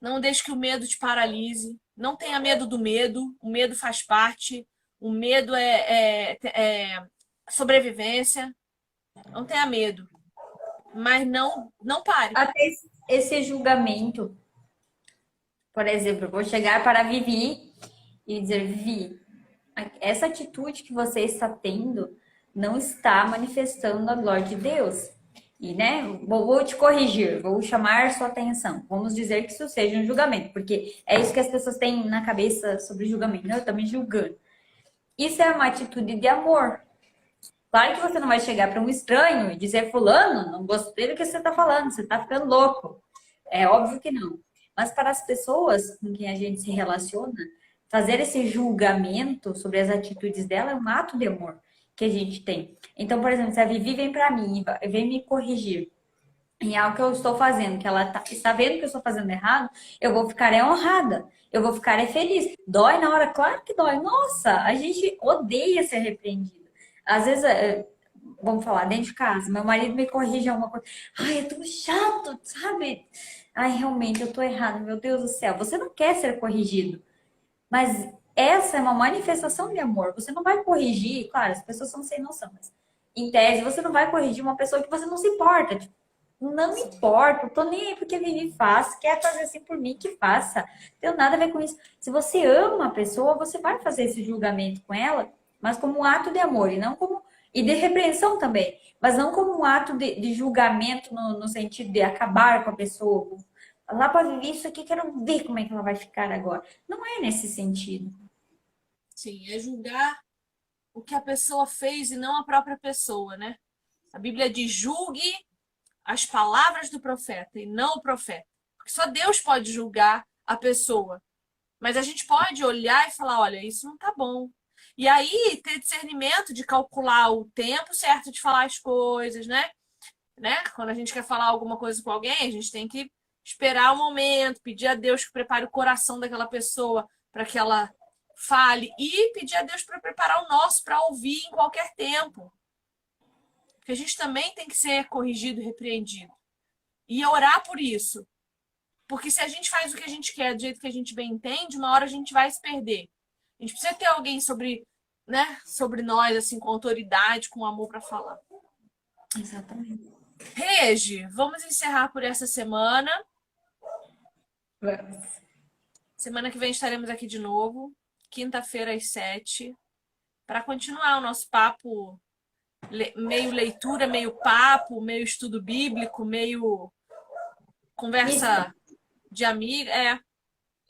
Não deixe que o medo te paralise. Não tenha medo do medo. O medo faz parte. O medo é sobrevivência. Não tenha medo. Mas não pare. Até esse julgamento, por exemplo, eu vou chegar para a Vivi e dizer: Vivi, essa atitude que você está tendo não está manifestando a glória de Deus. E, né, vou te corrigir, vou chamar sua atenção. Vamos dizer que isso seja um julgamento, porque é isso que as pessoas têm na cabeça sobre julgamento. Eu também julgando. Isso é uma atitude de amor. Claro que você não vai chegar para um estranho e dizer: fulano, não gostei do que você está falando, você está ficando louco. É óbvio que não. Mas para as pessoas com quem a gente se relaciona, fazer esse julgamento sobre as atitudes dela é um ato de amor que a gente tem. Então, por exemplo, se a Vivi vem para mim e vem me corrigir em algo que eu estou fazendo, que ela está vendo que eu estou fazendo errado, eu vou ficar honrada, eu vou ficar feliz. Dói na hora? Claro que dói. Nossa, a gente odeia ser repreendido. Às vezes, vamos falar, dentro de casa, meu marido me corrige alguma coisa. Ai, é tudo chato, sabe? Ai, realmente, eu tô errado, meu Deus do céu. Você não quer ser corrigido, mas essa é uma manifestação de amor. Você não vai corrigir, claro, as pessoas são sem noção, mas em tese, você não vai corrigir uma pessoa que você não se importa. Tipo, não me importa, eu tô nem aí porque vivi fácil, quer fazer assim por mim, que faça. Não tem nada a ver com isso. Se você ama a pessoa, você vai fazer esse julgamento com ela, mas como um ato de amor, e não como. E de repreensão também, mas não como um ato de julgamento no sentido de acabar com a pessoa. Lá para viver isso aqui, quero ver como é que ela vai ficar agora. Não é nesse sentido. Sim, é julgar o que a pessoa fez e não a própria pessoa, né? A Bíblia diz: julgue as palavras do profeta e não o profeta. Porque só Deus pode julgar a pessoa. Mas a gente pode olhar e falar: olha, isso não tá bom. E aí ter discernimento de calcular o tempo certo de falar as coisas, né? Quando a gente quer falar alguma coisa com alguém, a gente tem que esperar o momento, pedir a Deus que prepare o coração daquela pessoa para que ela fale e pedir a Deus para preparar o nosso para ouvir em qualquer tempo. Porque a gente também tem que ser corrigido e repreendido. E orar por isso. Porque se a gente faz o que a gente quer do jeito que a gente bem entende, uma hora a gente vai se perder. A gente precisa ter alguém sobre nós, assim, com autoridade, com amor para falar. Exatamente. Regi, vamos encerrar por essa semana. Vamos. Semana que vem estaremos aqui de novo, quinta-feira às 7, para continuar o nosso papo, meio leitura, meio papo, meio estudo bíblico, meio Isso. conversa de amiga,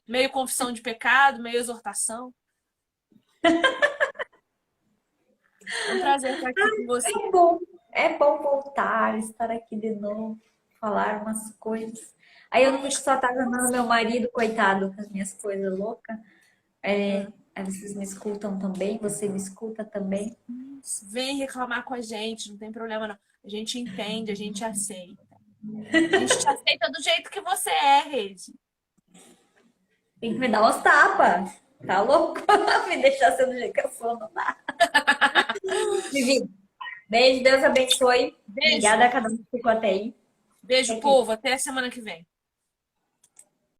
meio confissão de pecado, meio exortação. É um prazer estar aqui com você. É bom voltar, estar aqui de novo, falar umas coisas. Aí eu não fico só atacando meu marido, coitado, com as minhas coisas loucas. Aí vocês me escutam também, você me escuta também. Vem reclamar com a gente, não tem problema não. A gente entende, a gente aceita. A gente te aceita do jeito que você é, Regi. Tem que me dar uns tapas. Tá louco? Me deixar sendo do jeito que eu sou, não dá. Vivi, beijo, Deus abençoe. Beijo. Obrigada a cada um que ficou até aí. Beijo, Até aqui. povo. Até a semana que vem.